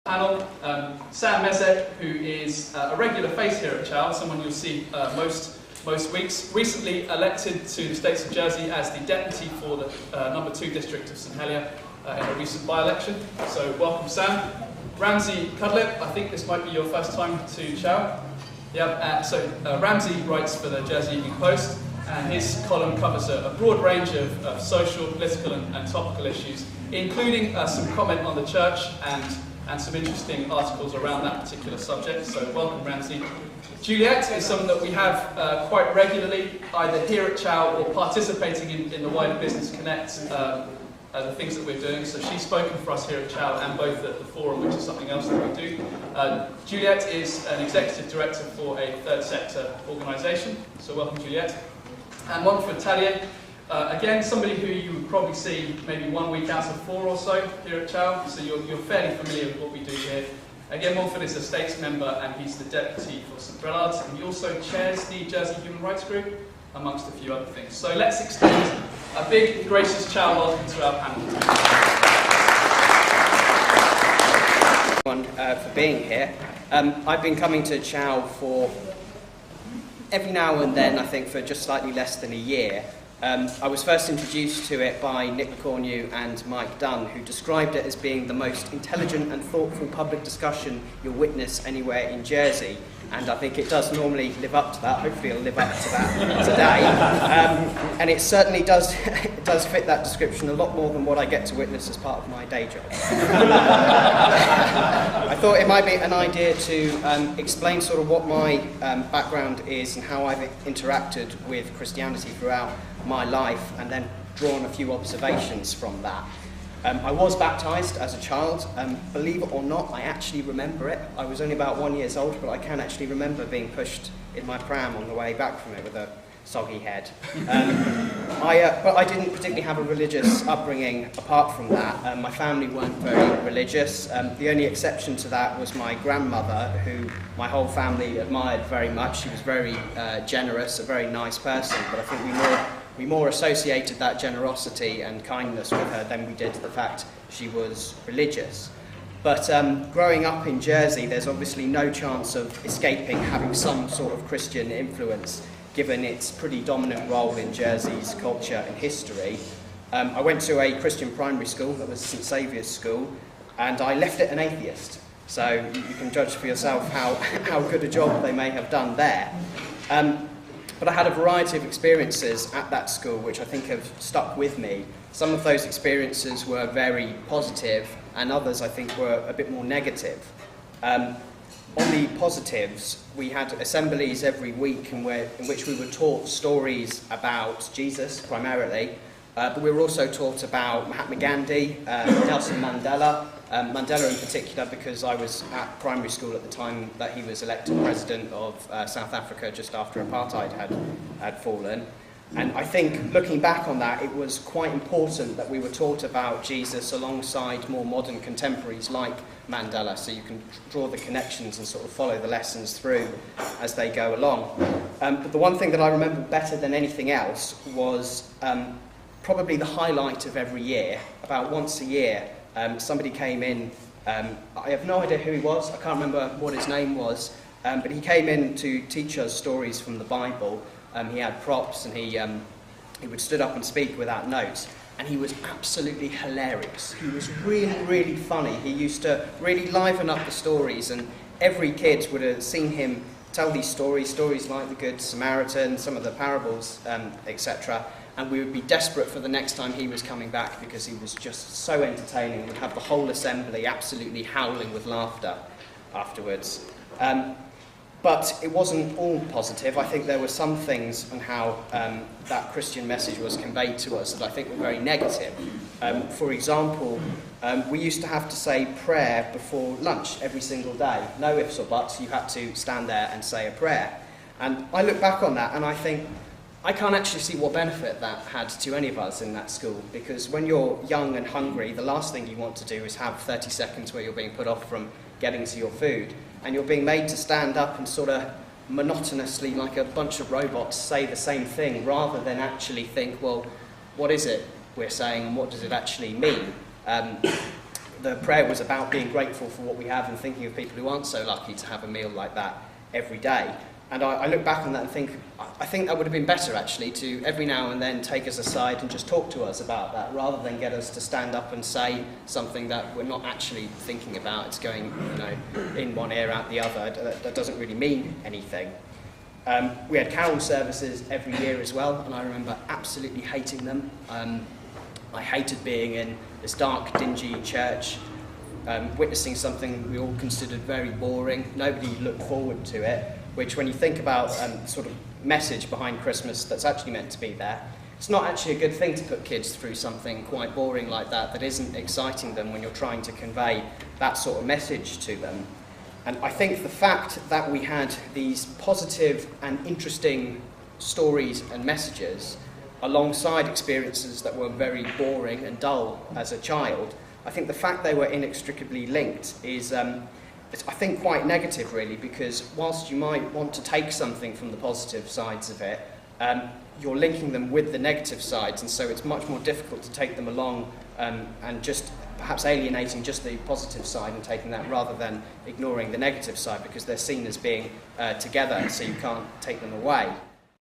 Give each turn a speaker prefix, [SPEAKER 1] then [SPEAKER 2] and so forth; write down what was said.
[SPEAKER 1] Panel, Sam Mezek, who is a regular face here at CHOW, someone you'll see most weeks, recently elected to the States of Jersey as the deputy for the number 2 district of St Helier in a recent by-election. So welcome, Sam. Ramsey Cudlip, I think this might be your first time to CHOW. Ramsey writes for the Jersey Evening Post, and his column covers a broad range of social, political and topical issues, including some comment on the church and some interesting articles around that particular subject. So welcome, Ramsey. Juliet is someone that we have quite regularly, either here at CHOW or participating in the wider Business Connect, the things that we're doing. So she's spoken for us here at CHOW and both at the forum, which is something else that we do. Juliet is an executive director for a third sector organisation. So welcome, Juliet. And Montfort Tallier, again, somebody who you would probably see maybe 1 week out of 4 or so here at CHOW, so you're fairly familiar with what we do here. Again, Montfort is a States member and he's the deputy for St Brellard's, and he also chairs the Jersey Human Rights Group, amongst a few other things. So let's extend a big, gracious CHOW welcome to our panel.
[SPEAKER 2] For being here. I've been coming to CHOW for every now and then, I think for just slightly less than a year. I was first introduced to it by Nick McCornew and Mike Dunn, who described it as being the most intelligent and thoughtful public discussion you'll witness anywhere in Jersey. And I think it does normally live up to that. Hopefully it'll live up to that today. And it certainly does fit that description a lot more than what I get to witness as part of my day job. I thought it might be an idea to explain sort of what my background is and how I've interacted with Christianity throughout my life, and then drawn a few observations from that. I was baptised as a child. Believe it or not, I actually remember it. I was only about 1 year old, but I can actually remember being pushed in my pram on the way back from it with a soggy head. But I didn't particularly have a religious upbringing apart from that. My family weren't very religious. The only exception to that was my grandmother, who my whole family admired very much. She was very generous, a very nice person, but I think we more associated that generosity and kindness with her than we did the fact she was religious. But growing up in Jersey, there's obviously no chance of escaping having some sort of Christian influence, given its pretty dominant role in Jersey's culture and history. I went to a Christian primary school, that was St Saviour's School, and I left it an atheist. So you can judge for yourself how good a job they may have done there. But I had a variety of experiences at that school which I think have stuck with me. Some of those experiences were very positive, and others I think were a bit more negative. On the positives, we had assemblies every week in which we were taught stories about Jesus primarily, but we were also taught about Mahatma Gandhi, Nelson Mandela, Mandela in particular because I was at primary school at the time that he was elected president of South Africa just after apartheid had fallen. And I think looking back on that, it was quite important that we were taught about Jesus alongside more modern contemporaries like Mandela, so you can draw the connections and sort of follow the lessons through as they go along. But the one thing that I remember better than anything else was probably the highlight of every year. About once a year, somebody came in, I have no idea who he was, I can't remember what his name was, but he came in to teach us stories from the Bible. He had props and he would stood up and speak without notes, and he was absolutely hilarious. He was really, really funny. He used to really liven up the stories, and every kid would have seen him tell these stories like the Good Samaritan, some of the parables, etc. And we would be desperate for the next time he was coming back because he was just so entertaining. We'd have the whole assembly absolutely howling with laughter afterwards. But it wasn't all positive. I think there were some things on how that Christian message was conveyed to us that I think were very negative. For example, we used to have to say prayer before lunch every single day. No ifs or buts, you had to stand there and say a prayer. And I look back on that and I think, I can't actually see what benefit that had to any of us in that school, because when you're young and hungry, the last thing you want to do is have 30 seconds where you're being put off from getting to your food, and you're being made to stand up and sort of monotonously, like a bunch of robots, say the same thing, rather than actually think, well, what is it we're saying and what does it actually mean? the prayer was about being grateful for what we have and thinking of people who aren't so lucky to have a meal like that every day. And I look back on that and think, I think that would have been better actually to every now and then take us aside and just talk to us about that, rather than get us to stand up and say something that we're not actually thinking about. It's going, in one ear, out the other. That doesn't really mean anything. We had carol services every year as well, and I remember absolutely hating them. I hated being in this dark, dingy church, witnessing something we all considered very boring. Nobody looked forward to it, which when you think about sort of message behind Christmas that's actually meant to be there, it's not actually a good thing to put kids through something quite boring like that isn't exciting them when you're trying to convey that sort of message to them. And I think the fact that we had these positive and interesting stories and messages alongside experiences that were very boring and dull as a child, I think the fact they were inextricably linked is it's, I think, quite negative really, because whilst you might want to take something from the positive sides of it, you're linking them with the negative sides, and so it's much more difficult to take them along and just perhaps alienating just the positive side and taking that rather than ignoring the negative side, because they're seen as being together, so you can't take them away.